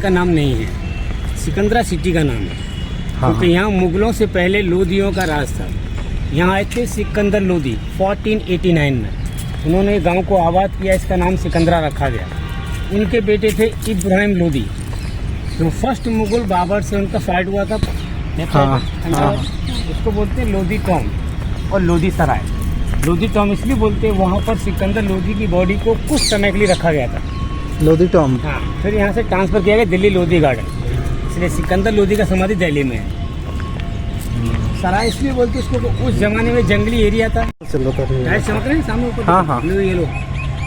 का नाम नहीं है, सिकंदरा सिटी का नाम है। क्योंकि यहाँ मुगलों से पहले लोधियों का राज था। यहाँ आए थे सिकंदर लोधी 1489 में। उन्होंने गांव को आबाद किया, इसका नाम सिकंदरा रखा गया। उनके बेटे थे इब्राहिम लोधी। तो फर्स्ट मुगल बाबर से उनका फाइट हुआ था। उसको बोलते हैं लोधी टॉम और लोधी सराय। लोधी टॉम इसलिए बोलते हैं, वहाँ पर सिकंदर लोधी की बॉडी को कुछ समय के लिए रखा गया था, लोधी टॉम। हाँ, फिर यहाँ से ट्रांसफ़र किया गया दिल्ली लोधी गार्डन, इसलिए सिकंदर लोधी का समाधि दिल्ली में है। सराय इसलिए बोलते हैं इसको, उस जमाने में जंगली एरिया था। चलो चमक रहे हैं सामने ऊपर। हाँ, ये लो,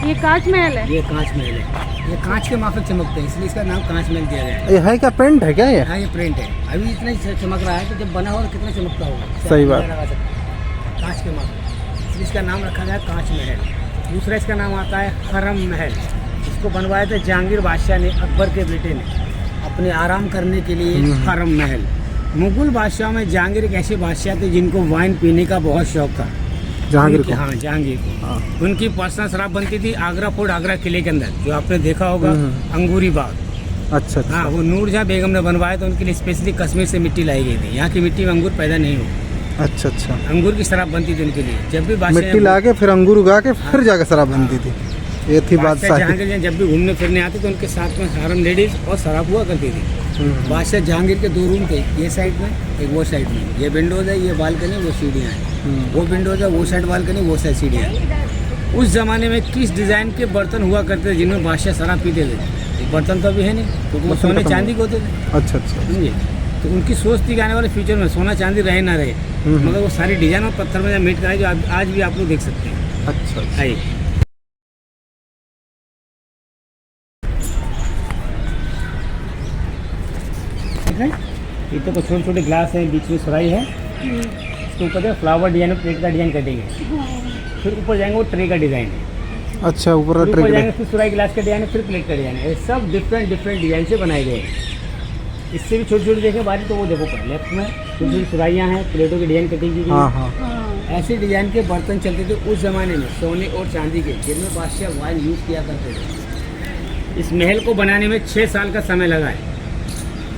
ये कांच महल है। ये कांच महल है, ये कांच के माफक चमकते हैं, इसलिए इसका नाम कांच महल दिया गया है। ये है क्या, पेंट है क्या ये? हाँ, ये प्रिंट है। अभी इतना ही चमक रहा है, तो जब बना होगा कितना चमकता होगा। सही बात। कांच के माफक, इसलिए इसका नाम रखा गया कांच महल। दूसरा इसका नाम आता है हरम महल। इसको बनवाया था जहांगीर बादशाह ने, अकबर के बेटे ने, अपने आराम करने के लिए हरम महल। मुगल बादशाह में जहांगीर एक ऐसे बादशाह थे जिनको वाइन पीने का बहुत शौक था। जहांगीर को? हाँ, जहांगीर को। उनकी पर्सनल शराब बनती थी आगरा फोर्ट, आगरा किले के अंदर, जो आपने देखा होगा, अंगूरी बाग। अच्छा। हाँ, वो नूरजहाँ बेगम ने बनवाया, तो उनके लिए स्पेशली कश्मीर से मिट्टी लाई गई थी। यहाँ की मिट्टी में अंगूर पैदा नहीं हो। अच्छा। अंगूर की शराब बनती थी उनके लिए। जब भी मिट्टी ला के फिर अंगूर उगा के फिर जाकर शराब बनती थी। ये थी बादशाह। जहांगीर जब भी घूमने फिरने आते तो उनके साथ में हरम लेडीज और शराब हुआ करती थी। बादशाह जहांगीर के 2 रूम थे, ये साइड में, एक वो साइड में। ये विंडोज है, ये बालकनी, वो सीढ़ियाँ हैं। वो विंडोज है, वो साइड बालकनी, वो साइड सीढ़ियाँ हैं। उस जमाने में किस डिज़ाइन के बर्तन हुआ करते थे जिनमें बादशाह शराब पीते थे? बर्तन तो अभी है नहीं, क्योंकि वो सोने चांदी के होते थे। अच्छा। समझिए, तो उनकी सोच थी कि आने वाले फ्यूचर में सोना चांदी रहे ना रहे, मगर वो सारी डिजाइन और पत्थर में मेट कराई, जो आज भी आप लोग देख सकते हैं। अच्छा। आइए, ये तो छोटे छोटे ग्लास हैं, बीच में सुराई है। इसके ऊपर फ्लावर डिजाइन और प्लेट का डिजाइन कटेंगे। फिर ऊपर जाएंगे, वो ट्रे का डिजाइन है। अच्छा, ऊपर ऊपर जाएंगे, फिर सुराई गिलास का डिजाइन है, फिर प्लेट का डिजाइन है। सब डिफरेंट डिजाइन से बनाए गए हैं। इससे भी छोटी छोटी देखें बारी, तो वो देखो पर लेफ्ट में छोटी छोटी सुराइयाँ हैं, प्लेटों की डिजाइन कटिंग की गई। ऐसे डिजाइन के बर्तन चलते थे उस जमाने में, सोने और चांदी के, जिनमें बादशाह वाइन यूज़ किया करते थे। इस महल को बनाने में 6 साल का समय लगा है।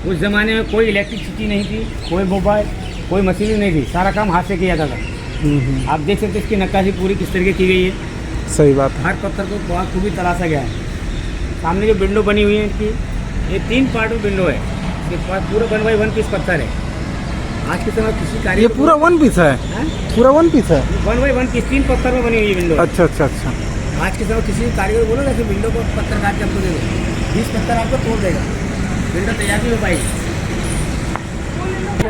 उस ज़माने में कोई इलेक्ट्रिसिटी नहीं थी, कोई मोबाइल, कोई मशीन नहीं थी, सारा काम हाथ से किया जाता था। आप देख सकते हैं इसकी नक्काशी पूरी किस तरीके की गई है। सही बात है। हर पत्थर को बहुत खूबी तराशा गया है। सामने जो विंडो बनी हुई है इनकी, ये 3 पार्ट में विंडो है। ये पूरा बनवाई 1 पीस पत्थर है। आज के समय किसी कार्य, ये पूरा 1 पीस है? पूरा 1 पीस है, 1 पीस 3 पत्थर में बनी हुई है विंडो। अच्छा। आज के समय किसी कारीगर बोलो ना कि विंडो को पत्थर काट के आपको दे दो, 20 पत्थर आपको तोड़ देगा, विंडो तैयार नहीं हो पाएगी।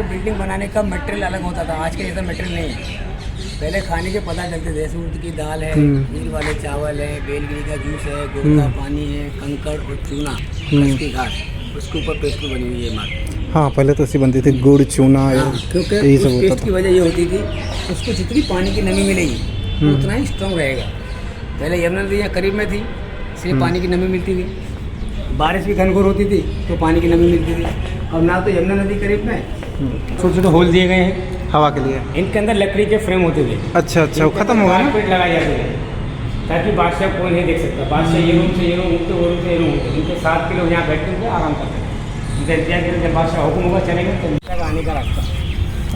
बिल्डिंग बनाने का मटेरियल अलग होता था, आज के जैसा मटेरियल नहीं है। पहले खाने के पता चलते थे, जैसे उड़द की दाल है, नील वाले चावल है, बेलगिरी का जूस है, गुड़ का पानी है, कंकड़ और चूना, उसकी घास, उसके ऊपर पेस्ट्री बनी हुई है मात्र। हाँ, पहले तो ऐसी बनती थी, गुड़ चूना। क्योंकि उस पेस्ट की वजह ये होती थी, उसको जितनी पानी की नमी मिलेगी उतना ही स्ट्रॉन्ग रहेगा। पहले यमुना नदी यहाँ करीब में थी, इसलिए पानी की नमी मिलती थी। बारिश भी घनघोर होती थी तो पानी की नमी मिलती थी। और ना तो यमुना नदी करीब में, छोटे छोटे होल दिए गए हैं हवा के लिए। इनके अंदर लकड़ी के फ्रेम होते थे। अच्छा, वो खत्म हो गया ना? कारपेट लगाए जाते थे ताकि बादशाह कोई नहीं देख सकता। बादशाह ये रूम से ये रूम उठते, वो रूम से ये रूम उठते, इनके 7 किलो यहाँ बैठते थे, आराम करते थे। इनका इंतजार करें, जब बादशाह हुक्म होगा चलेंगे तो आने का रास्ता।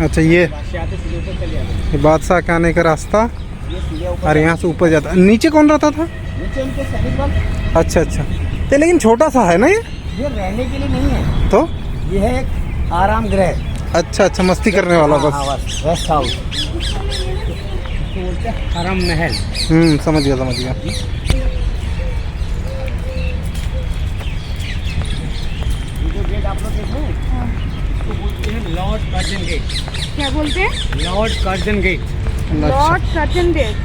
अच्छा, ये बादशाह आते सीधे ऊपर चले जाते, बादशाह के आने का रास्ता। ये सीधे ऊपर और यहाँ से ऊपर जाता, नीचे कौन रहता था? नीचे उनके सभी पर। अच्छा। तो लेकिन छोटा सा है ना ये रहने के लिए नहीं है, तो ये है एक आराम गृह। अच्छा, मस्ती करने वाला बस रेस्ट हाउस बोलते हैं, हरम महल। समझ गया। जो गेट आप लोग देख रहे हैं, इसको बोलते हैं लॉर्ड कर्जन गेट। क्या बोलते हैं? Lord Curzon gate. Lord Curzon gate.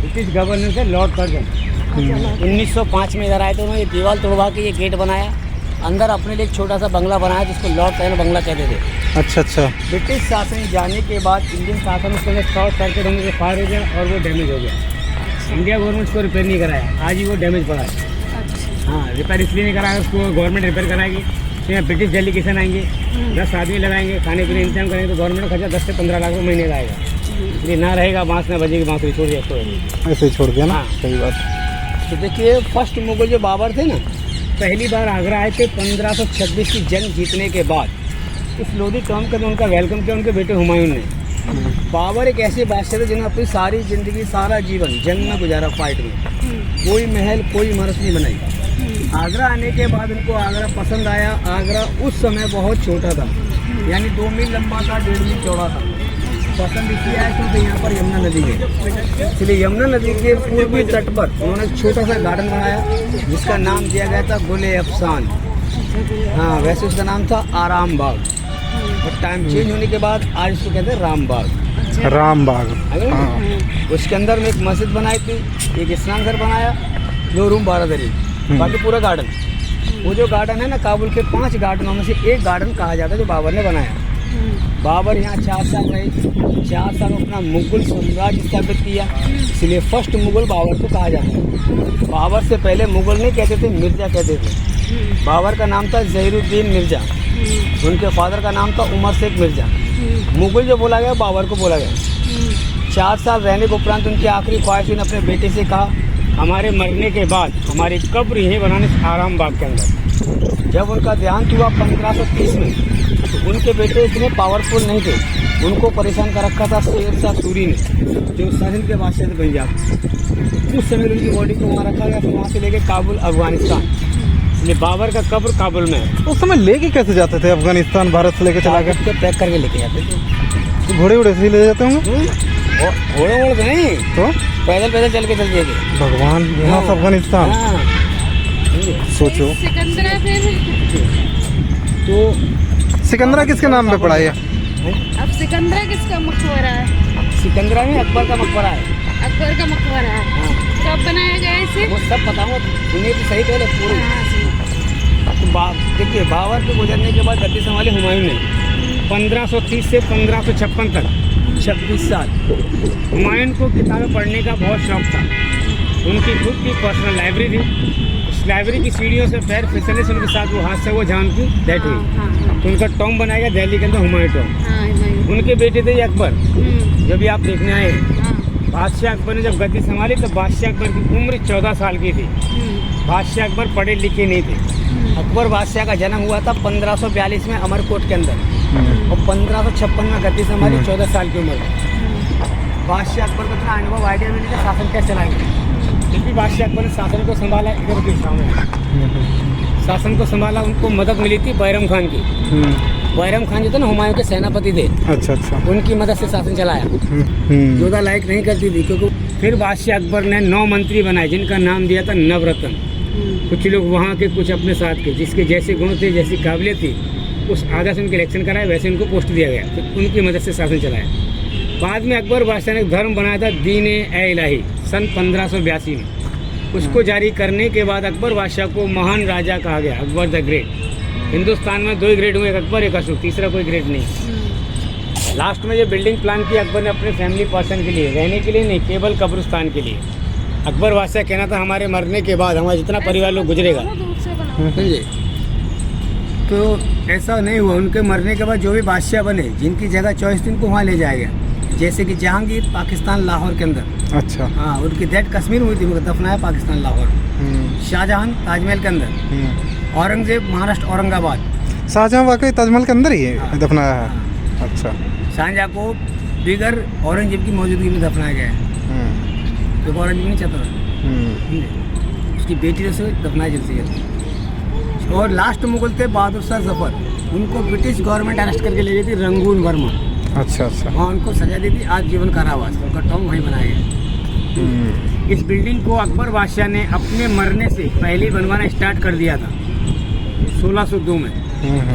It is governance है लॉर्ड कर्जन। 1905 में इधर आए थे, उन्होंने ये दीवार तोड़वा के ये गेट बनाया। अंदर अपने लिए एक छोटा सा बंगला बनाया जिसको लॉर्ड कर्जन बंगला कहते थे। अच्छा। ब्रिटिश शासन जाने के बाद इंडियन शासन उसके अंदर शॉर्ट सर्किट होने से फायर हो गया और वो डैमेज हो गया। इंडिया गवर्नमेंट उसको रिपेयर नहीं कराया, आज ही वो डैमेज पड़ा है। हाँ, रिपेयर इसलिए नहीं कराया, उसको गवर्नमेंट रिपेयर कराएगी। तो यहाँ ब्रिटिश डेलीगेशन आएंगे, 10 आदमी लगाएंगे, खाने पीने इंतजाम करेंगे, तो गवर्नमेंट का खर्चा 10 से 15 लाख रुपये महीने का आएगा। इसलिए ना रहेगा बांस ना बजेगी बांस, छोड़ दिया। ऐसे ही छोड़ दिया ना। हाँ। सही बात। तो देखिए, फर्स्ट मुगल जो बाबर थे ना, पहली बार आगरा आए थे 1526 की जंग जीतने के बाद। इस लोधी टॉम का उनका वेलकम किया उनके बेटे हुमायूं ने। बाबर एक ऐसे बादशाह थे जिन्होंने अपनी सारी जिंदगी सारा जीवन जंग में गुजारा, फाइट में। कोई महल कोई इमारत नहीं बनाई। आगरा आने के बाद उनको आगरा पसंद आया। आगरा उस समय बहुत छोटा था, यानी 2 मील लंबा था, 1.5 मील चौड़ा था। पसंद इसलिए आया क्योंकि यहाँ पर यमुना नदी है, इसलिए यमुना नदी के पूर्वी तट पर उन्होंने एक छोटा सा गार्डन बनाया जिसका नाम दिया गया था गुले अफसान। हाँ, वैसे उसका नाम था आराम बाग, और टाइम चेंज होने के बाद आज उसको कहते हैं राम बाग। राम बाग। हाँ। उसके अंदर में एक मस्जिद बनाई थी, एक स्नान घर बनाया, 2 रूम बारादरी, बाकी पूरा गार्डन। वो जो गार्डन है ना, काबुल के 5 गार्डनों में से एक गार्डन कहा जाता है जो बाबर ने बनाया। बाबर यहाँ 4 साल रहे। 4 साल अपना मुगल साम्राज्य स्थापित किया, इसलिए फर्स्ट मुगल बाबर को कहा जाता है। बाबर से पहले मुगल नहीं कहते थे, मिर्जा कहते थे। बाबर का नाम था ज़हीरुद्दीन मिर्जा, उनके फादर का नाम था उमर शेख मिर्जा। मुगल जो बोला गया बाबर को बोला गया। 4 साल रहने के उपरांत उनकी आखिरी ख्वाहिश ने अपने बेटे से कहा, हमारे मरने के बाद हमारी कब्र यहीं बनाने आराम बाग के अंदर। जब उनका देहांत हुआ 1530 में, तो उनके बेटे इतने पावरफुल नहीं थे, उनको परेशान कर रखा था शेर शाह सूरी ने, जो सिंध के बादशाह थे पंजाब। उस समय उनकी बॉडी को वहाँ रखा गया, फिर वहाँ से लेके काबुल अफगानिस्तान। इसलिए बाबर का कब्र काबुल में है। उस समय लेके कैसे जाते थे अफगानिस्तान, भारत से लेके चला गया? पैक करके लेके जाते थे। घोड़े उड़े से ही ले जाते होंगे? घोड़े वोड़े नहीं, तो पैदल चल के चलते थे। भगवान, यहाँ से अफगानिस्तान। हाँ। सोचो, सिकंदरा फिर तो सिकंदरा किसके नाम पे पड़ा है? अब सिकंदरा किसका मकबरा है? सिकंदरा में अकबर का मकबरा है। अकबर का मकबरा है। हाँ। कब बनाया गया इसे? वो सब बताऊंगा, सुनिए तो सही पहले पूरी। तो देखिए, बाबर के गुजरने के बाद गद्दी संभाली हुमायूं ने 1530 से 1556 तक 26 साल। हुमायूं को किताबें पढ़ने का बहुत शौक था। उनकी खुद की पर्सनल लाइब्रेरी थी। उस लाइब्रेरी की सीढ़ियों से पैर फिसलने से उनके साथ वो हादसा हुआ जहाँ उनकी डेथ हुई। तो उनका टॉम बनाया गया दिल्ली के अंदर, हुमायूं टॉम। उनके बेटे थे ये अकबर, जो भी आप देखने आए। बादशाह अकबर ने जब गद्दी संभाली तो बादशाह अकबर की उम्र 14 साल की थी। बादशाह अकबर पढ़े लिखे नहीं थे। अकबर बादशाह का जन्म हुआ था 1542 में अमरकोट के अंदर, और 1556 में गद्दी संभाली 14 साल की उम्र में। बादशाह अकबर को इतना अनुभव आइडिया मिली था शासन कैसे चलाएंगे। फिर भी बादशाह अकबर ने शासन को संभाला। इधर के सामने शासन को संभाला, उनको मदद मिली थी बैरम खान की। बैरम खान जो थे ना, हुमायूं के सेनापति थे। अच्छा अच्छा। उनकी मदद से शासन चलाया। जोधा लाइक नहीं करती थी, क्योंकि फिर बादशाह अकबर ने 9 मंत्री बनाए जिनका नाम दिया था नवरत्न। कुछ लोग वहाँ के, कुछ अपने साथ के, जिसके जैसे गुण थे, जैसी काबिलियत थी, उस आधार से उनके इलेक्शन कराए, वैसे उनको पोस्ट दिया गया। तो उनकी मदद से शासन चलाया। बाद में अकबर बादशाह ने धर्म बनाया था दीन-ए-इलाही सन 1582 में। उसको जारी करने के बाद अकबर बादशाह को महान राजा कहा गया, अकबर द ग्रेट। हिंदुस्तान में 2 ही ग्रेड हुए, एक अकबर एक अशोक, तीसरा कोई ग्रेड नहीं। लास्ट में ये बिल्डिंग प्लान की अकबर ने अपने फैमिली पर्सन के लिए, रहने के लिए नहीं, केवल कब्रिस्तान के लिए। अकबर बादशाह कहना था, हमारे मरने के बाद हमारा जितना परिवार लोग गुजरेगा, समझे। तो ऐसा नहीं हुआ। उनके मरने के बाद जो भी बादशाह बने, जिनकी जगह चॉइस थी, उनको वहाँ ले जाया गया। जैसे कि जहांगीर पाकिस्तान लाहौर के अंदर। अच्छा। हाँ, उनकी डेथ कश्मीर में हुई थी, उनको दफनाया पाकिस्तान लाहौर। शाहजहां ताजमहल के अंदर। औरंगजेब महाराष्ट्र औरंगाबाद। शाहजहां वाकई ताजमहल के अंदर ही है दफनाया है। अच्छा। शाहजहां को बिगर औरंगजेब की मौजूदगी में दफनाया गया है, तो औरंगजेब नहीं चाहता था। उसकी बेटी ने उसे दफनाया जल्द से जल्द। और लास्ट मुगल थे बहादुर शाह जफर, उनको ब्रिटिश गवर्नमेंट अरेस्ट करके ले गई थी रंगून वर्मा। अच्छा अच्छा। वहाँ उनको सजा दी थी आजीवन कारावास, उनका टॉम वहीं बनाया गया। इस बिल्डिंग को अकबर बादशाह ने अपने मरने से पहले बनवाना स्टार्ट कर दिया था 1602 में।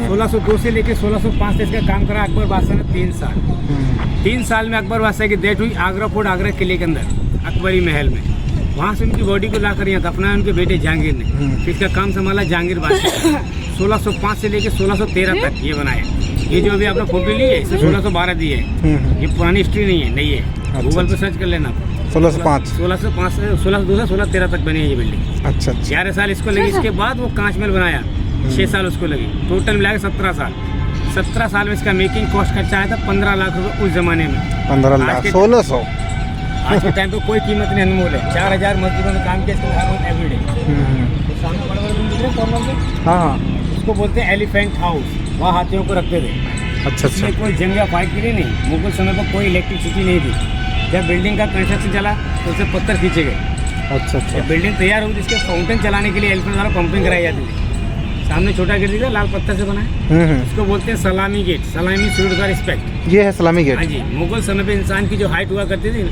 1602 से लेकर 1605 तक इसका काम करा अकबर बादशाह ने 3 साल। 3 साल में अकबर बादशाह की डेथ हुई आगरा फोर्ट, आगरा किले के अंदर अकबरी महल में। वहाँ से उनकी बॉडी को लाकर यहाँ दफनाया उनके बेटे जहांगीर ने। फिर इसका काम संभाला जहांगीर बादशाह। 1605 से लेकर 1613 तक ये बनाया। ये जो अभी आपने फोटो ली है, इसे 1612 दी है। ये पुरानी हिस्ट्री नहीं है, नहीं है। गूगल पे सर्च कर लेना। 1605 से 1613 तक बनी है ये बिल्डिंग। अच्छा। 11 साल इसको लगी। इसके बाद वो कांच महल बनाया, 6 साल उसको लगी। टोटल मिला के 17 साल। 17 साल में इसका मेकिंग कॉस्ट खर्चा आया था 15 लाख रुपए उस जमाने में। 15 लाख 1600। आज के टाइम पे कोई कीमत नहीं, अनमोल है। 4000 मजदूरों ने काम किया इसके एवरीडे। दिख रहे कॉर्नर में, हाँ हाँ, उसको बोलते हैं एलिफेंट हाउस। वहाँ हाथियों को रखते थे। अच्छा अच्छा, इसमें कोई जंग या फाइट के लिए नहीं, मुगल समय पर कोई इलेक्ट्रिसिटी नहीं थी। जब बिल्डिंग का कंस्ट्रक्शन चला तो उससे पत्थर खींचे गए। अच्छा अच्छा, जब बिल्डिंग तैयार हुई तो इसके फाउंटेन चलाने के लिए एलिफेंट द्वारा पंपिंग कराई जाती थी। सामने छोटा गेट दिख रहा है, लाल पत्थर से बना है, इसको बोलते हैं सलामी गेट। सलामी सल्यूट का रिस्पेक्ट। ये है सलामी गेट। हाँ जी, मुगल समय पे इंसान की जो हाइट हुआ करती थी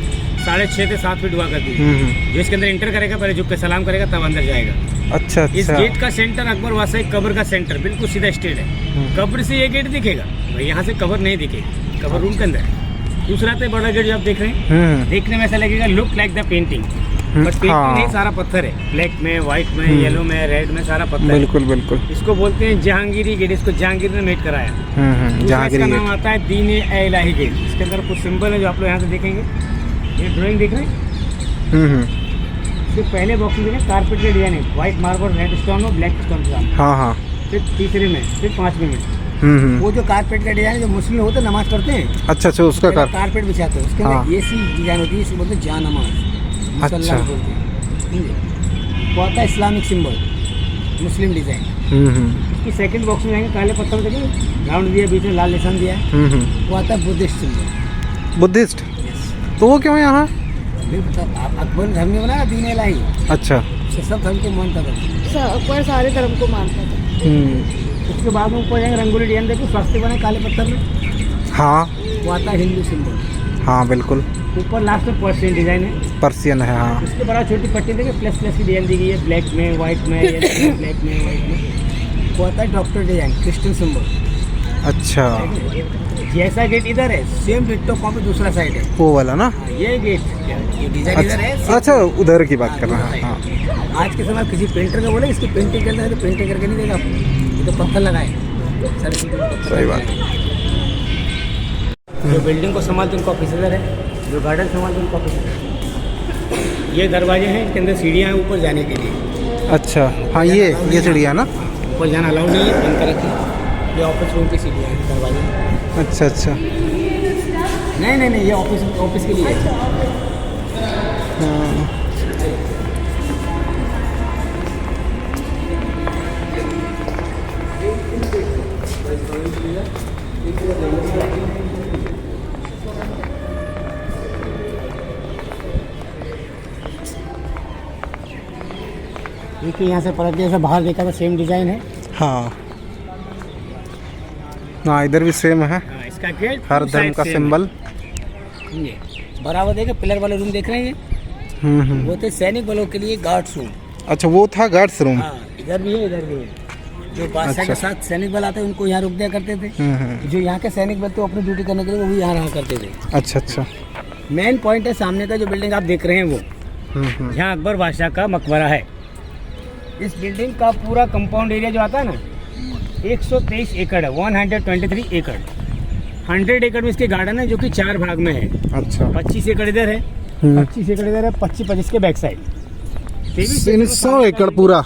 6.5 से 7 फीट हुआ करती थी। जो इसके अंदर एंटर करेगा पहले झुक के सलाम करेगा तब अंदर जाएगा। अच्छा इस अच्छा, गेट का सेंटर अकबर वासा कब्र का सेंटर बिल्कुल सीधा स्ट्रेट है। कब्र से ये गेट दिखेगा, भाई यहाँ से कब्र नहीं दिखेगी, कब्र रूम के अंदर है। दूसरा तो बड़ा गेट जो आप देख रहे हैं, देखने में ऐसा लगेगा look like the painting, but painting नहीं, सारा पत्थर है। ब्लैक में, व्हाइट में, येलो में, रेड में, सारा पत्थर है। बिल्कुल बिल्कुल। इसको बोलते हैं जहांगीरी गेट। इसको जहांगीर ने मेट कराया। दूसरा जहांगीरी इसका नाम गेट। आता है दीन ए इलाही गेट। इसके अंदर कुछ सिंबल है जो आप लोग यहाँ से देखेंगे। ये ड्राइंग देख रहे हैं, इसके पहले बॉक्स में कारपेट का डिजाइन है, व्हाइट मार्बल, रेड स्टोन और ब्लैक स्टोन के साथ। हाँ हाँ, फिर तीसरे में, फिर 5वें में वो जो कारपेट का डिजाइन जो मुस्लिम होते हैं नमाज पढ़ते हैं, अच्छा अच्छा, उसका पहले कारपेट बिछाते हैं, उसके हाँ। अंदर ये सी डिजाइन होती है, इसे बोलते हैं जा नमाज, मुसल्ला अच्छा। बोलते हैं। वो आता है इस्लामिक सिंबल, मुस्लिम डिजाइन। इसकी सेकंड बॉक्स में जाएंगे, काले पत्थर में देखिए राउंड दिया, बीच में लाल निशान दिया है, वो आता है बुद्धिस्ट सिंबल। बुद्धिस्ट, तो वो क्यों है यहाँ? अकबर धर्म में बनाया दीन इलाही, अच्छा, सब धर्म को मानता था। अकबर सारे धर्म को मानता था। उसके बाद में ऊपर जाएंगे, रंगोली डिजाइन देखिए, स्वास्थ्य बने काले पत्थर में, हाँ वो आता है हिंदू सिंबल। हाँ बिल्कुल, ऊपर लास्ट में पर्शियन डिजाइन है, पर्सियन है, हाँ। उसके बड़ा छोटी पट्टी देखिए, प्लस प्लस की डिजाइन दी गई है, ब्लैक में, व्हाइट में, ब्लैक में, व्हाइट में। वो आता है डॉक्टर डिजाइन, क्रिश्चियन सिंबल। अच्छा, जैसा गेट इधर है, सेम डिट्टो कॉपी दूसरा साइड है। वो वाला ना? ये गेट, ये डिजाइन इधर है। अच्छा अच्छा, उधर की बात कर रहा है, हाँ। आज के समय किसी पेंटर को बोले इसकी पेंटिंग करना है तो पेंटिंग करके नहीं देगा आपको, ये तो पत्थर लगाए। सही बात। जो बिल्डिंग को संभालते उनका ऑफिसर है, जो गार्डन संभालते उनका ऑफिसर। ये दरवाजे हैं, इसके अंदर सीढ़ियाँ हैं ऊपर जाने के लिए। अच्छा, हाँ, ये सीढ़ियाँ ना? ऊपर जाना अलाउ नहीं है, बंद कर रखी। ये ऑफिस रूम की सीढ़ियाँ हैं, दरवाजे। अच्छा अच्छा, नहीं नहीं नहीं, ये ऑफिस के लिए है। हाँ। देखिए यहाँ से पलट जैसा बाहर देखा था, सेम डिजाइन है। हाँ हाँ, इधर भी सेम है, इसका गेट हर धर्म का सिंबल। ये बराबर देखा, पिलर वाले रूम देख रहे हैं ये, वो थे सैनिक बलों के लिए गार्ड्स रूम। अच्छा, वो था गार्ड्स रूम। हाँ, इधर भी है, इधर भी है। जो बादशाह के साथ सैनिक बल आते हैं उनको यहाँ रुक दिया करते थे। जो यहाँ के सैनिक बल थे अपनी ड्यूटी करने के लिए वो भी यहाँ रहा करते थे। अच्छा अच्छा, मेन पॉइंट है सामने का जो बिल्डिंग आप देख रहे हैं वो, यहाँ अकबर बादशाह का मकबरा है। इस बिल्डिंग का पूरा कंपाउंड एरिया जो आता है ना, 123 एकड़ है, 123 एकड़। 100 एकड़ में इसके गार्डन है जो कि 4 भाग में है। अच्छा, 25 एकड़ इधर है, 25 एकड़ इधर है, 25 के बैक साइड। 100 एकड़ पूरा?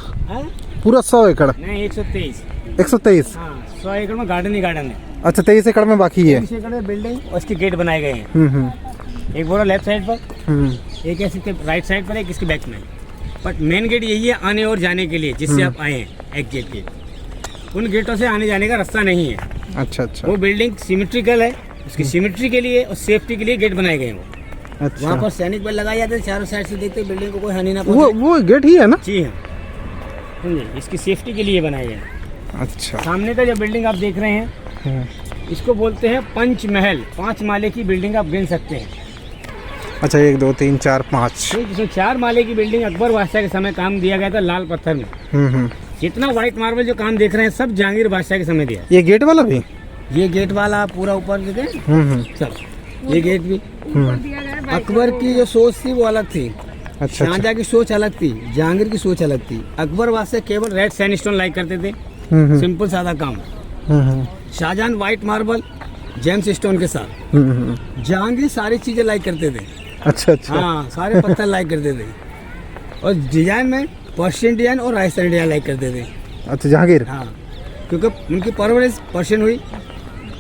पूरा 100 एकड़ नहीं, 123। 123? हाँ, 100 एकड़ में गार्डन ही गार्डन है। अच्छा, 23 एकड़ में बाकी है। 23 एकड़ में बिल्डिंग और इसके गेट बनाए गए हैं। एक बोरा लेफ्ट साइड पर, एक इसके राइट साइड पर, एक इसके बैक में। बट मेन गेट यही है आने और जाने के लिए, जिससे आप आए हैं एग्जिट गेट। उन गेटों से आने जाने का रास्ता नहीं है। अच्छा अच्छा, वो बिल्डिंग सिमेट्रिकल है, उसकी सिमेट्री के लिए और सेफ्टी के लिए गेट बनाए गए हैं वो। अच्छा, वहाँ पर सैनिक बल लगाए जाते हैं, चारों साइड से देखते बिल्डिंग को कोई हानि ना पहुंचे। वो गेट ही है ना? जी हाँ, समझे, इसकी सेफ्टी के लिए बनाए गए हैं। अच्छा, सामने का जो बिल्डिंग आप देख रहे हैं, इसको बोलते हैं पंचमहल। 5 माले की बिल्डिंग आप गिन सकते हैं। अच्छा, 1 2 3 4 5, जिसमें 4 माले की बिल्डिंग अकबर बादशाह के समय काम दिया गया था लाल पत्थर में। जितना व्हाइट मार्बल जो काम देख रहे हैं सब जहांगीर बादशाह के समय दिया। ये गेट वाला भी? ये गेट वाला पूरा ऊपर देखे सब, ये गेट भी। अकबर की जो सोच थी वो अलग थी। अच्छा, शाहजहां की सोच अलग थी, जहांगीर की सोच अलग थी। अकबर बादशाह केवल रेड सैंडस्टोन लाइक करते थे, सिंपल सादा काम। Shahjahan white marble gems stone के साथ। जहांगीर सारी चीजें लाइक करते थे। अच्छा अच्छा, हाँ, सारे पत्थर लाइक करते थे। और डिजाइन में पर्शियन डिजाइन और राजस्थानी डिजाइन लाइक करते थे। अच्छा, जहांगीर। हाँ, क्योंकि उनकी परवरिश पर्शियन हुई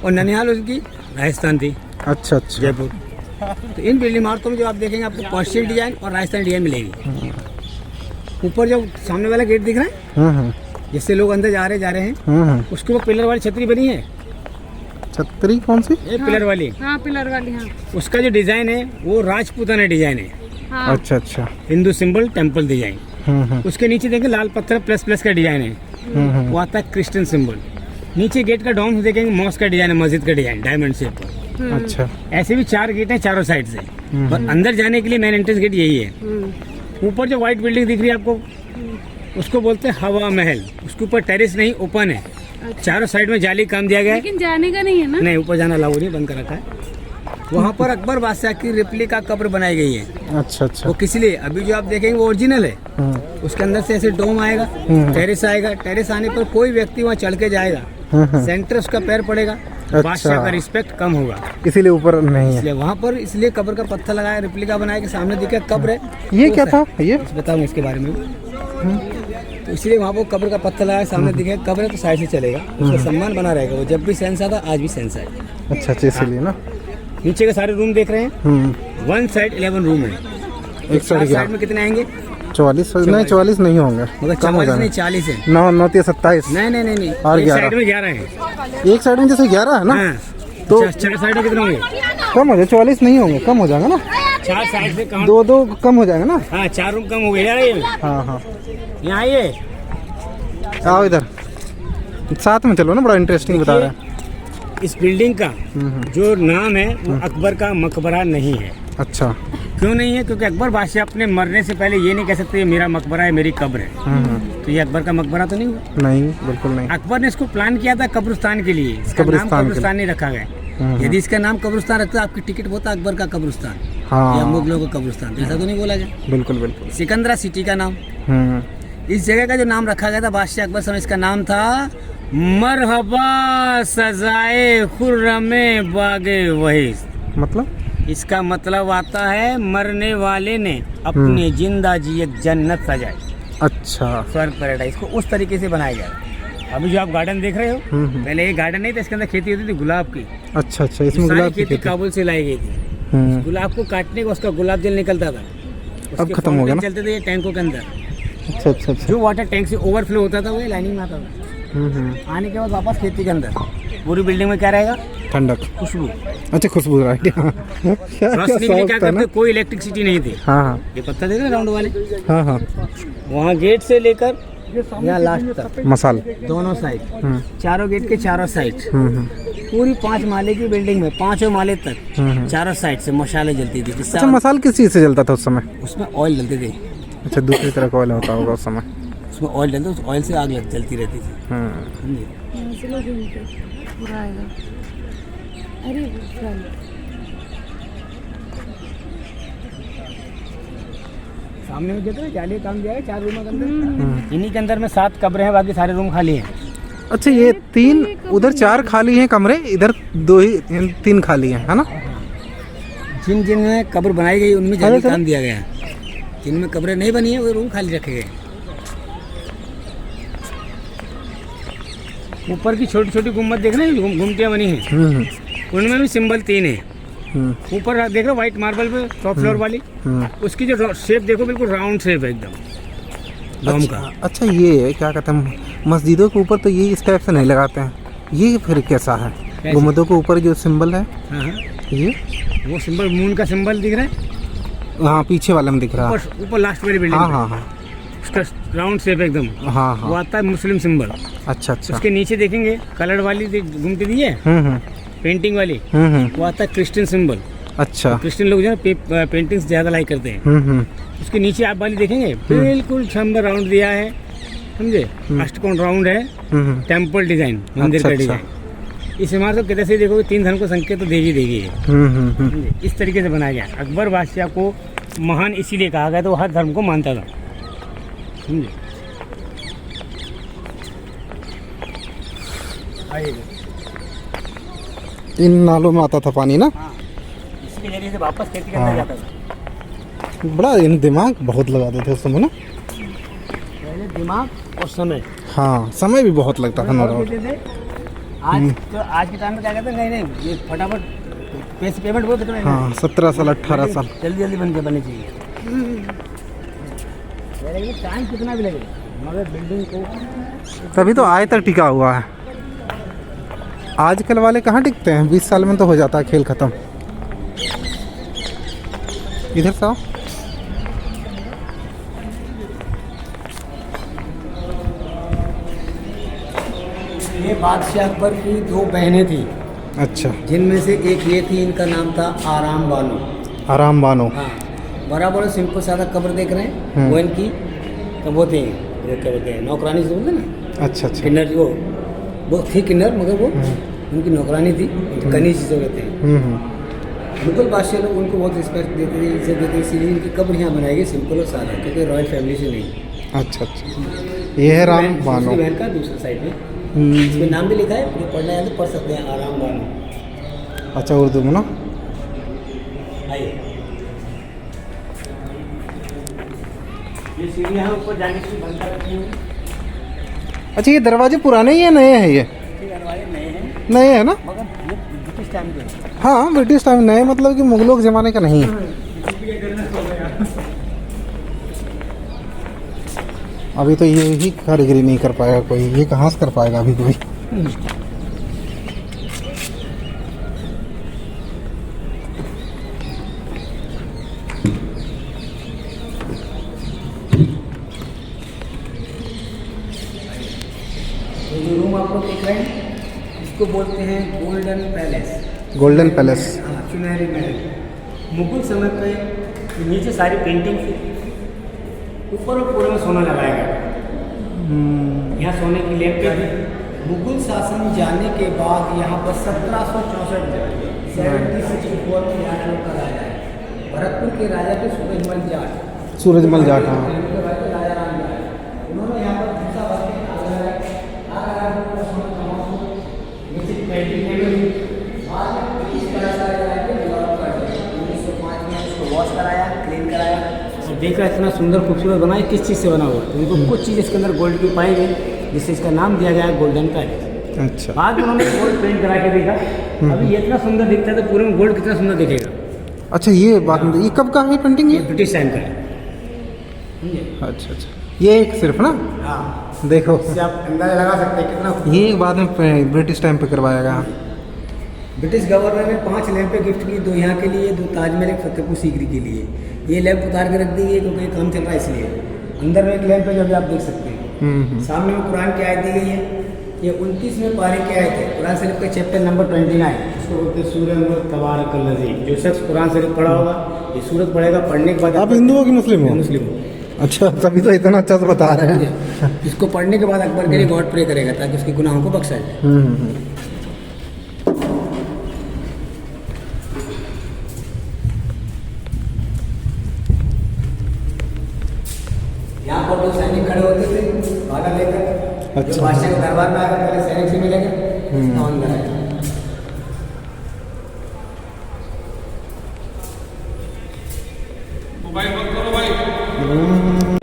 और ननिहाल उनकी राजस्थान थी, अच्छा अच्छा, जयपुर। तो इन बिल्डिंग इमारतों में जो आप देखेंगे आपको पर्शियन डिजाइन और राजस्थानी डिजाइन मिलेगी। ऊपर जो सामने वाला गेट दिख रहा है जिससे लोग अंदर जा रहे हैं उसके ऊपर पिलर वाली छतरी बनी है। छतरी कौन सी? ये पिलर वाली, हाँ पिलर वाली, हाँ उसका जो डिजाइन है वो राजपूताना डिजाइन है। हाँ अच्छा अच्छा। Hindu symbol temple design. उसके नीचे देखेंगे लाल पत्थर प्लस प्लस का डिजाइन है, वो आता है क्रिश्चियन सिंबल। नीचे गेट का डोम देखेंगे मॉस्क का डिजाइन है, मस्जिद का डिजाइन डायमंड शेप पर। अच्छा। ऐसे भी 4 गेट हैं चारों साइड से, और अंदर जाने के लिए मेन एंट्रेंस गेट यही है। ऊपर जो व्हाइट बिल्डिंग दिख रही है आपको, उसको बोलते हैं हवा महल। उसके ऊपर टेरेस नहीं, ओपन है। चारों साइड में जाली काम दिया गया है। लेकिन जाने का नहीं है ना? नहीं, ऊपर जाना अलाउ नहीं, बंद कर रखा है। वहाँ पर अकबर बादशाह की रेप्लिका कब्र बनाई गई है। अच्छा अच्छा। वो किस लिए? अभी जो आप देखेंगे वो ओरिजिनल है। उसके अंदर से ऐसे डोम आएगा, टेरेस आएगा। टेरेस आने पर कोई व्यक्ति वहाँ चढ़ के जाएगा, सेंटर उसका पैर पड़ेगा, बादशाह का रिस्पेक्ट कम होगा, इसीलिए ऊपर नहीं है। इसलिए वहाँ पर इसलिए कब्र का पत्थर लगाया, रेप्लिका बनाया कि सामने दिखे कब्र है। ये क्या था? ये बताऊंगा इसके बारे में। तो इसलिए वहाँ पर कब्र का पत्थर लगाया, सामने दिखे कब्र है तो साइड से चलेगा, उसका सम्मान बना रहेगा। वो जब भी सेंस आता, आज भी सेंस आएगा। अच्छा अच्छा, इसीलिए ना। नीचे के सारे रूम देख रहे हैं, 1 साइड 11 रूम है। एक साइड में कितने आएंगे? 44 नहीं, 44 नहीं होंगे, मगर कम हो 44 जाएंगे। नहीं 40 है। 9 9 27। नहीं नहीं नहीं नहीं, और एक 11 साइड में 11 है। एक साइड में जैसे 11 है ना, हाँ। तो 4 साइड में कितने होंगे? कम हो जाए, 44 नहीं होंगे, कम हो जाएगा ना। 4 साइड से काउंट। 2 2 कम हो जाएगा ना। हाँ, 4 रूम कम हो गए यार। ये हाँ हाँ, यहाँ आइए, आओ इधर साथ में चलो ना, बड़ा इंटरेस्टिंग बता रहे हैं। इस बिल्डिंग का जो नाम है वो अकबर का मकबरा नहीं है। अच्छा। क्यों नहीं है? क्योंकि अकबर बादशाह अपने मरने से पहले ये नहीं कह सकते ये मेरा मकबरा है, मेरी कब्र है। तो ये अकबर का मकबरा तो नहीं हुआ। नहीं, बिल्कुल नहीं। अकबर ने इसको प्लान किया था कब्रिस्तान के लिए, इसका नाम कब्रिस्तान नहीं रखा गया। यदि इसका नाम कब्रिस्तान रखता, आपकी टिकट होता अकबर का कब्रिस्तान या मुगलों का कब्रिस्तान, तो ऐसा तो नहीं बोला गया। बिल्कुल बिल्कुल। सिकंदरा सिटी का नाम, इस जगह का जो नाम रखा गया था बादशाह अकबर समय, इसका नाम था मरहबा सजाए खुर्रमे बागे वही। मतलब इसका मतलब आता है मरने वाले ने अपने जिंदा जी एक जन्नत सजाई। अच्छा। स्वर्ग पैराडाइज को उस तरीके से बनाया गया। अभी जो आप गार्डन देख रहे हो, पहले ये गार्डन नहीं था, इसके अंदर खेती होती थी गुलाब की। अच्छा अच्छा, इसमें गुलाब की खेती काबुल से लाई गई थी। गुलाब को काटने का उसका गुलाब जल निकलता था, अब खत्म हो गया ना। चलते थे ये टैंकों के अंदर। अच्छा अच्छा अच्छा। जो वाटर टैंक से ओवरफ्लो होता था वो लाइनिंग में आता था। आने के बाद वापस खेती के अंदर पूरी बिल्डिंग में क्या रहेगा? ठंडक, खुशबू। अच्छा, खुशबू रहा है। रोशनी के लिए क्या करते, कोई इलेक्ट्रिसिटी नहीं थी। हाँ ये पत्ता देख रहे राउंड वाले, हाँ हाँ, वहाँ गेट से लेकर यहाँ लास्ट तक मसाल दोनों साइड, चारों गेट के चारों साइड पूरी 5 माले की बिल्डिंग में 5 माले तक चारों साइड से मशाले जलती थी। अच्छा, मसाल किस चीज से जलता था उस समय? उसमें ऑयल जलते थे। अच्छा, दूसरी तरह का ऑयल होता होगा उस समय। उसमें ऑयल डलता, उस ऑयल से आग जलती रहती थी। पूरा आएगा। अरे सामने में देखो जाली काम दिया है 4 रूमों के अंदर। इन्हीं के अंदर में 7 कमरे हैं, बाकी सारे रूम खाली हैं। अच्छा, ये 3 उधर 4 खाली हैं कमरे, इधर 2 ही 3 खाली हैं, है ना? जिन जिन में कब्र बनाई गई उनमें जाली काम दिया गया है। जिनमें कब्रें नहीं बनी है वो रूम खाली रखे गए। ऊपर की छोटी छोटी गुम्बद देख रहे हैं, गुमटियाँ बनी हैं, उनमें भी सिंबल 3 है। ऊपर देख रहे हो व्हाइट मार्बल पे टॉप फ्लोर वाली, उसकी जो शेप देखो बिल्कुल राउंड शेप है एकदम डोम का। अच्छा, ये क्या कहते हैं, मस्जिदों के ऊपर तो ये इस टाइप से नहीं लगाते हैं, ये फिर कैसा है? गुम्बदों के ऊपर जो सिंबल है, ये वो सिंबल मून का सिंबल दिख रहा है। हाँ, पीछे वाले में दिख रहा है, ऊपर लास्ट वाली बिल्डिंग। हाँ हाँ हाँ, उसका राउंड शेप एकदम। हाँ हाँ, वो आता है मुस्लिम सिंबल। अच्छा अच्छा। उसके नीचे देखेंगे कलर वाली घूमती दी है, पेंटिंग वाली, वो आता है क्रिश्चियन सिंबल। अच्छा, क्रिश्चियन लोग जो है पेंटिंग्स ज्यादा लाइक करते हैं। उसके नीचे आप वाली देखेंगे बिल्कुल छंबर राउंड दिया है, समझे? अष्टकोण राउंड है, टेम्पल डिजाइन, मंदिर का डिजाइन। इस इमारत को किधर से देखोगे 3 धर्म को संकेत तो देगी देगी है। इस तरीके से बनाया गया। अकबर बादशाह को महान इसीलिए कहा गया, तो वो हर धर्म को मानता था, समझे? इन नालों में आता था पानी ना, इसके जरिए से वापस खेती करने जाता था। बड़ा इन दिमाग बहुत लगाते थे उस समय ना, पहले दिमाग और समय। हाँ, समय भी बहुत लगता था ना। आज तो आज के टाइम में क्या कहते हैं, नहीं ये फटाफट पेमेंट वो कितना। हाँ, 17 साल 18 साल जल्दी जल्दी बन के बननी चाहिए। टाइम कितना भी लगेगा। मगर बिल्डिंग को तभी तो आज तक टिका हुआ है। आजकल वाले कहाँ टिकते हैं, 20 साल में तो हो जाता है खेल ख़त्म। इधर से आओ। ये बादशाह अकबर की 2 बहनें थी, अच्छा, जिनमें से एक ये थी, इनका नाम था आराम बानो। आराम बानो। हाँ, बराबर सिंपल सादा कब्र देख रहे हैं, वो इनकी तो वो थे, ये क्या बोलते हैं, नौकरानी से बोलते हैं ना। अच्छा अच्छा। किन्नर वो थी किन्नर, मगर वो उनकी नौकरानी थी, कनीज जिसे कहते हैं। मुगल बादशाह लोग उनको बहुत रिस्पेक्ट देते थे, इज्जत देते थे, इसीलिए इनकी कब्र यहाँ बनाई गई सिंपल और सादा, क्योंकि रॉयल फैमिली से नहीं। अच्छा अच्छा, ये है राम बानो। बहन का दूसरा साइड में इसमें नाम भी लिखा है, जो पढ़ना है तो पढ़ सकते हैं, आराम बानो। अच्छा, उर्दू में ना। आइए, ये सीढ़ियाँ ऊपर जाने की बंद कर रखी हुई। अच्छा, ये दरवाजे पुराने ही है नए हैं? ये दरवाजे नए हैं, नए हैं ना? मगर ये ब्रिटिश टाइम के हैं। हाँ, ब्रिटिश टाइम नए, मतलब कि मुगलों के ज़माने का नहीं है। अभी तो ये ही कारीगरी नहीं कर पाएगा कोई, ये कहाँ से कर पाएगा अभी कोई। ये जो रूम आप लोग देख रहे हैं, इसको बोलते हैं गोल्डन पैलेस। Golden palace. हाँ, सुनहरी महल। मुगल समय पे नीचे सारी पेंटिंग थी, ऊपर और पूरे में सोना लगाया गया। यहाँ सोने की लैंप थी। मुगल शासन जाने के बाद यहाँ पर 1764 में 1764 में यहाँ का राजा है, भरतपुर के राजा थे सूरजमल जाट। सूरजमल जाट, हाँ। राजा राम जाट, उन्होंने यहाँ पर भूसा भर के वॉश कराया, क्लीन कराया और देखा इतना सुंदर खूबसूरत बना है, किस चीज़ से बना हुआ। तो उनको कुछ चीज़ इसके अंदर गोल्ड की पाई गई, जिससे इसका नाम दिया गया है गोल्डन पैलेस। अच्छा। बाद में उन्होंने गोल्ड पेंट करा के देखा, अभी ये इतना सुंदर दिखता है तो पूरे में गोल्ड कितना सुंदर दिखेगा। अच्छा, ये बात, ये कब का है पेंटिंग? ये ये ब्रिटिश टाइम का है। अच्छा अच्छा, ये एक सिर्फ ना। हाँ, देखो, इससे आप अंदाजा लगा सकते हैं कितना। ये बाद में ब्रिटिश टाइम पे करवाया गया। ब्रिटिश गवर्नर ने 5 लैंपें गिफ्ट की, 2 यहाँ के लिए, 2 ताजमहल, एक फतेहपुर सीकरी के लिए। ये लैंप उतार के रख दी है क्योंकि काम चल रहा है इसलिए। अंदर में एक लैंप है जो अभी आप देख सकते हैं। सामने में कुरान की आयत दी गई है, ये 29वें पारे की आयत है, कुरान शरीफ का चैप्टर नंबर 29, इसको बोलते हैं सूरह तबारकल्लज़ी। जो शख्स कुरान शरीफ पढ़ा होगा, ये सूरत पढ़ेगा, पढ़ने के बाद आप हिंदू हो कि मुस्लिम हो? मुस्लिम हो। अच्छा, तभी तो इतना अच्छा से बता रहे हैं। इसको पढ़ने के बाद अकबर के लिए गॉड प्रे करेगा ताकि उसके गुनाहों को बख्शा जाए। यहाँ पर 2 सैनिक खड़े होते थे भाला लेकर। अच्छा। जो बादशाह के दरबार में आकर पहले सैनिक से मिलेंगे, अंदर आएगा।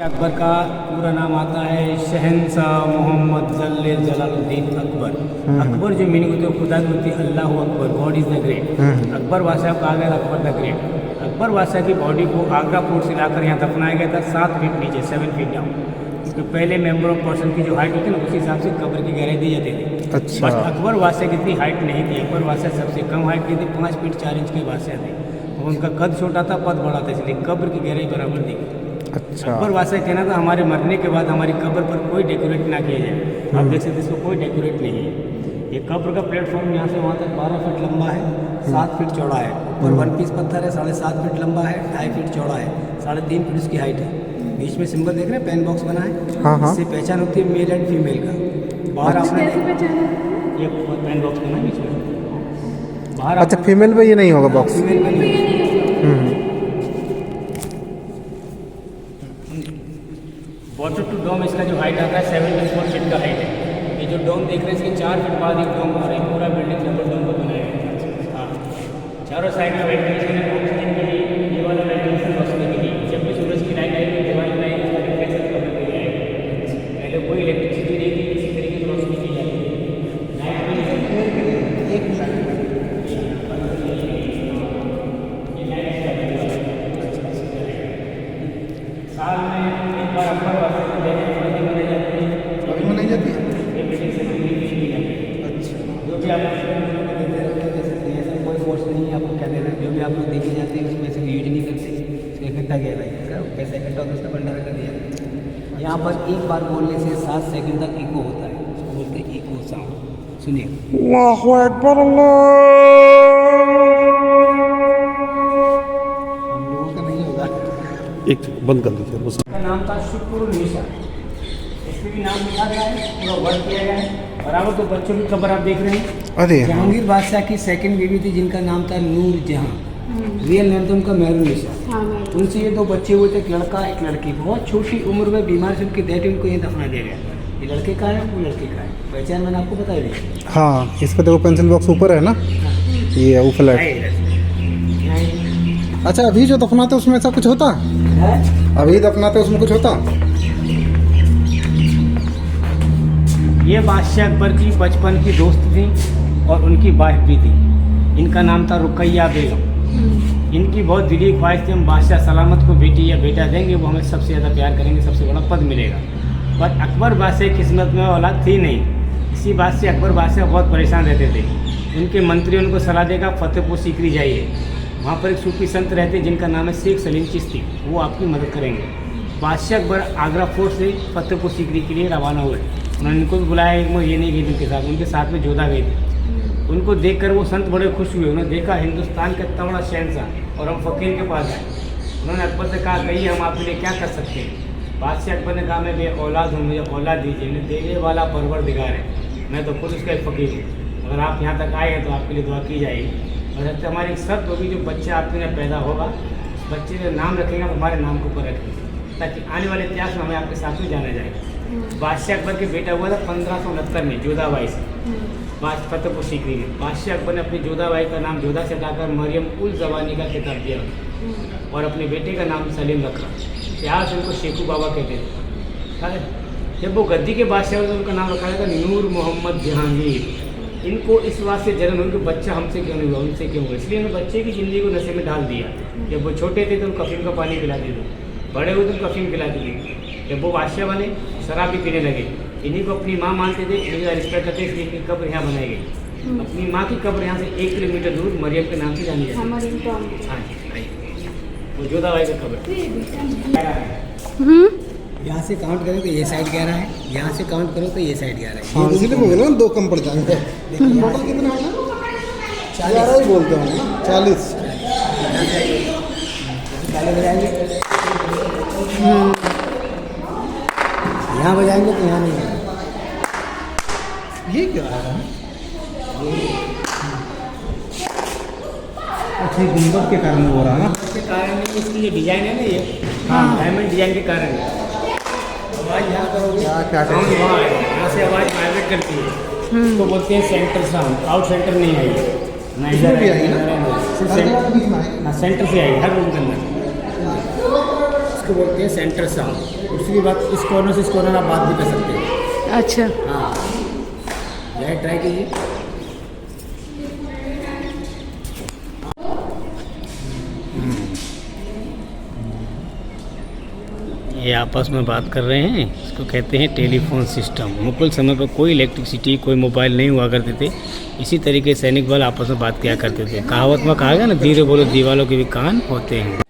अकबर का पूरा नाम आता है शहंशाह मोहम्मद जलालुद्दीन अकबर। अकबर जो मीनिंग होती है खुदा की होती है अल्लाह अकबर, God is the great. Akbar बादशाह को कहा गया अकबर द ग्रेट। अकबर बादशाह की बॉडी को आगरा फोर्ट से लाकर यहाँ दफनाया गया था 7 फीट नीचे, 7 फीट डाउन। तो पहले मेंबर ऑफ पर्सन की जो हाइट होती है ना, उसी हिसाब से कब्र की गहराई दी जाती थी। अच्छा। बट अकबर बादशाह की इतनी हाइट नहीं थी। अकबर बादशाह सबसे कम हाइट की थी, 5 फीट 4 इंच के बादशाह थे। और उनका कद छोटा था, पद बड़ा था, इसलिए कब्र की गहराई बराबर दी गई। अच्छा। अकबर बादशाह कहना था हमारे मरने के बाद हमारी कब्र पर कोई डेकोरेट ना किया जाए। आप देख सकते इसको कोई डेकोरेट नहीं है। ये कब्र का प्लेटफॉर्म यहाँ से वहाँ तक 12 फीट लंबा है, 7 फीट चौड़ा है। ऊपर 1 पीस पत्थर है, 7.5 फीट लंबा है, 2.5 फीट चौड़ा है, 3.5 फीट उसकी हाइट है। बीच में सिंबल देख रहे हैं, पेन बॉक्स बना है। हाँ हाँ। इससे पहचान होती है मेल एंड फीमेल का। बाहर आपने ये पेन बॉक्स बना है बीच में। बाहर अच्छा, फीमेल में ये नहीं होगा बॉक्स? फीमेल का नहीं। बॉटम टू डोम इसका जो हाइट आता है 74 फीट का हाइट है। ये जो डोम देख रहे हैं इसके 4 फीट बाद एक डोम और एक पूरा बिल्डिंग डबल डोम को बनाया गया। हाँ, चारों साइड में वेंटिलेशन है, ऑक्सीजन के लिए, ये वाला वेंटिलेशन रोशनी के लिए। जब भी सूरज की लाइट आएगी, दीवार बनाएगी, उसका रिफ्लेक्शन करने के लिए आएगा। पहले कोई इलेक्ट्रिसिटी नहीं थी, इसी तरीके से रोशनी की जाती है। साल में एक बार अकबर बादशाह को देखने वो देखे जाते हैं, उसमें ऐसे यूज नहीं करते, इसको इकट्ठा किया जाएगा, पैसा इकट्ठा होता है उसका भंडारा कर दिया। यहाँ पर एक बार बोलने से 7 सेकंड तक इको होता है, उसको बोलते हैं इको साउंड। सुनिए। अल्लाहु अकबर अल्लाह। हम लोगों का नहीं होगा। एक बंद कर दीजिए बस। इसका नाम था शुक्र निशा, इसमें भी नाम लिखा गया है, पूरा वर्क किया गया है। बराबर तो बच्चों की खबर आप देख रहे हैं। अरे जहांगीर बादशाह की सेकंड बीवी थी जिनका नाम था नूर जहां, रियल नेम था उनका मेहरुन्निसा। हाँ, उनसे ये 2 बच्चे हुए थे, एक लड़का एक लड़की। बहुत छोटी उम्र में बीमार से उनकी डेथ हुई, उनको ये दफना दिया गया। ये लड़के का है, वो लड़के का है, पहचान मैंने आपको बताई दी। हाँ, इस पर देखो पेंसिल बॉक्स ऊपर है ना, ये वो फ्लैट। अच्छा, अभी जो दफनाते उसमें ऐसा कुछ होता? अभी दफनाते उसमें कुछ होता? ये बादशाह अकबर की बचपन की दोस्त थी और उनकी वाइफ भी थी। इनका नाम था रुकैया बेगम। इनकी बहुत दिली ख्वाहिश थी, हम बादशाह सलामत को बेटी या बेटा देंगे, वो हमें सबसे ज़्यादा प्यार करेंगे, सबसे बड़ा पद मिलेगा। पर अकबर बादशाह की किस्मत में औलाद थी नहीं। इसी बात से अकबर बादशाह बहुत परेशान रहते थे। उनके मंत्री उनको सलाह देगा फतेहपुर सीकरी जाइए, वहाँ पर एक सूफी संत रहते जिनका नाम है शेख सलीम चिश्ती, वो आपकी मदद करेंगे। बादशाह अकबर आगरा फोर्ट से फतेहपुर सीकरी के लिए रवाना हुए। उन्होंने इनको भी बुलाया, एक ये नहीं गई उनके साथ, उनके साथ में जोधा गई थी। उनको देखकर वो संत बड़े खुश हुए। उन्होंने देखा हिंदुस्तान का इतना बड़ा शहंशाह और हम फ़कीर के पास आए। उन्होंने अकबर से कहा, कहिए हम आपके लिए क्या कर सकते हैं। बादशाह अकबर ने कहा, मैं बे औलाद हूँ, मुझे औलाद दीजिए, मैं देने वाला परवरदिगार है, मैं तो खुद उसका एक फ़कीर हूँ। अगर आप यहाँ तक आए हैं तो आपके लिए दुआ की जाएगी। और सबसे हमारी एक शर्त होगी, जो बच्चा आपके यहाँ पैदा होगा उस बच्चे का नाम रखेगा, हमारे नाम के ऊपर रखेंगे, ताकि आने वाले इतिहास में हमें आपके साथ में जाना जाएगा। बादशाह अकबर के बेटा हुआ था 1569 में जोधाबाई से, फतेहपुर सीकरी में। बादशाह अकबर ने अपनी जोधाबाई का नाम जोधा से हटाकर मरियम उल जवानी का खिताब दिया और अपने बेटे का नाम सलीम रखा। प्यार से उनको शेखू बाबा कहते थे। जब वो गद्दी के बादशाह हुए तो उनका नाम रखा गया था नूर मोहम्मद जहांगीर। इनको इस बात से जन्म उनके बच्चा हमसे क्यों नहीं हुआ, उनसे क्यों हुआ, इसलिए उन्होंने बच्चे की ज़िंदगी को नशे में डाल दिया। जब वो छोटे थे तो उनको अफीम का पानी पिलाते थे, बड़े हुए तो उनको अफीम पिलाते थे। जब वो बादशाह बने शराब भी पीने लगे। इन्हीं को अपनी माँ मानते थे, इनका रिस्पेक्ट करते, इसलिए इनकी कब्र यहाँ बनाई गई। अपनी माँ की कब्र यहाँ से 1 किलोमीटर दूर मरियम के नाम से जानी जाती है। हाँ जी, वो जोधाबाई का कब्र। यहाँ से काउंट करो तो ये साइड 11 है, यहाँ से काउंट करो तो ये साइड 11 है। हाँ, इसीलिए बोल रहा हूँ 2 कम पड़ जाएंगे। टोटल कितना होगा? 40 ही बोलते होंगे ना, 40। पहले बजाएंगे, यहाँ बजाएंगे तो यहाँ नहीं है। ये क्या है? अच्छा, गुंबद के कारण हो रहा है ना? इसके कारण नहीं, इसकी ये डिजाइन है ना, ये डायमंड डिजाइन के कारण है। आवाज़ यहाँ करोगे, यहाँ से आवाज़ वाइब्रेट करती है, इसको बोलते हैं सेंटर साउंड। आउट सेंटर नहीं आएगी ना, इधर भी आएगी ना, सेंटर से आएगी हर रूम के अंदर। इसको बोलते हैं सेंटर साउंड। दूसरी बात, इस कॉर्नर से इस कॉर्नर आप बात भी कर सकते हैं। अच्छा, हाँ, यह ट्राई कीजिए। ये आपस में बात कर रहे हैं, इसको कहते हैं टेलीफोन सिस्टम। मुगल समय पर कोई इलेक्ट्रिसिटी, कोई मोबाइल नहीं हुआ करते थे, इसी तरीके सैनिक बल आपस में बात किया करते थे। कहावत में कहा गया ना, धीरे बोलो दीवालों के भी कान होते हैं।